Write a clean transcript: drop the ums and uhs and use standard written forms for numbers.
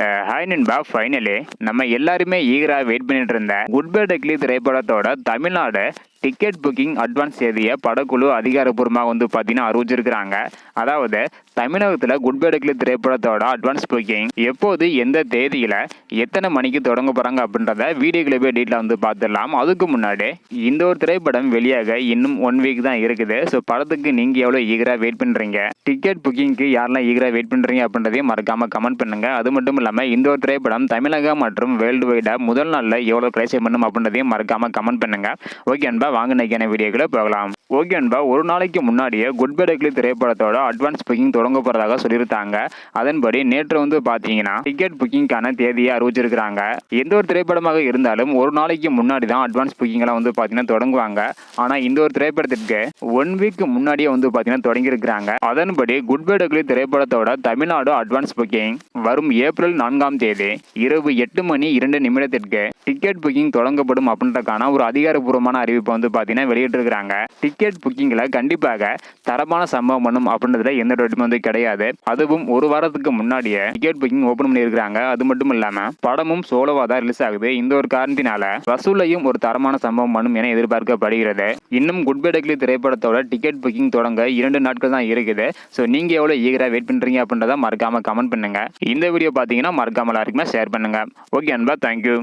Hi நண்பா, finally நம்ம எல்லாருமே ஈகராக வெயிட் பண்ணிட்டு இருந்த குட் பை டக்லி திரைப்படத்தோட தமிழ்நாடு டிக்கெட் புக்கிங் அட்வான்ஸ் தேதியை படக்குழு அதிகாரப்பூர்வமாக பார்த்தீங்கன்னா அறிவிச்சிருக்கிறாங்க. அதாவது தமிழகத்தில் குட் பை டக்லி திரைப்படத்தோட அட்வான்ஸ் புக்கிங் எப்போது, எந்த தேதியில், எத்தனை மணிக்கு தொடங்க போகிறாங்க அப்படின்றத வீடியோ கிளிப்பே டீட்டெயில் பார்த்துடலாம். அதுக்கு முன்னாடி இந்த ஒரு திரைப்படம் வெளியாக இன்னும் 1 வீக் தான் இருக்குது. ஸோ படத்துக்கு நீங்கள் எவ்வளோ ஈகராக வெயிட் பண்ணுறீங்க, டிக்கெட் புக்கிங்க்கு யாரெல்லாம் ஈகராக வெயிட் பண்ணுறீங்க அப்படின்றதையும் மறக்காமல் கமெண்ட் பண்ணுங்கள். அது மட்டும் இல்லாமல் இந்த ஒரு திரைப்படம் தமிழகம் மற்றும் வேர்ல்டு வைடாக முதல் நாளில் எவ்வளோ கிரைசை பண்ணும் அப்படின்றதையும் மறக்காமல் கமெண்ட் பண்ணுங்கள். ஓகே அன்பா, வாங்க நைக்கான வீடியோக்களை போகலாம். ஓகே அன்பா, ஒரு நாளைக்கு முன்னாடியே குட் பை டக்லி திரைப்படத்தோட அட்வான்ஸ் புக்கிங் தொடங்க போறதாக சொல்லியிருந்தாங்க. அதன்படி நேற்று பார்த்தீங்கன்னா டிக்கெட் புக்கிங்கான தேதியை அறிவிச்சிருக்கிறாங்க. எந்த ஒரு திரைப்படமாக இருந்தாலும் ஒரு நாளைக்கு முன்னாடி தான் அட்வான்ஸ் புக்கிங் எல்லாம் பார்த்தீங்கன்னா தொடங்குவாங்க. ஆனா இந்த ஒரு திரைப்படத்திற்கு 1 வீக் முன்னாடியே பார்த்தீங்கன்னா தொடங்கி இருக்கிறாங்க. அதன்படி குட் பை டக்லி திரைப்படத்தோட தமிழ்நாடு அட்வான்ஸ் புக்கிங் வரும் ஏப்ரல் 4ஆம் தேதி இரவு 8:02 டிக்கெட் புக்கிங் தொடங்கப்படும் அப்படின்றக்கான ஒரு அதிகாரப்பூர்வமான அறிவிப்பு பார்த்தீங்கன்னா வெளியிட்டிருக்கிறாங்க. டிக்கெட் புக்கிங்ல கண்டிப்பாக தரமான சம்பவம் பண்ணும் அப்படின்றதுல எந்த டவுட்டுமே கிடையாது. அதுவும் ஒரு வாரத்துக்கு முன்னாடியே டிக்கெட் புக்கிங் ஓபன் பண்ணியிருக்கிறாங்க. அது மட்டும் இல்லாம படமும் சோலோவா தான் ரிலீஸ் ஆகுது. இந்த ஒரு காரணத்தினால வசூலையும் ஒரு தரமான சம்பவம் பண்ணும் என எதிர்பார்க்கப்படுகிறது. இன்னும் குட் பை டக்லி திரைப்படத்தோட டிக்கெட் புக்கிங் தொடங்க 2 நாட்கள் தான் இருக்குது. ஸோ நீங்க எவ்வளவு ஈகரா வெயிட் பண்றீங்க அப்படின்றத மறக்காம கமெண்ட் பண்ணுங்க. இந்த வீடியோ பார்த்தீங்கன்னா மறக்காம எல்லாருக்குமே ஷேர் பண்ணுங்க. ஓகே அன்பா, தேங்க்யூ.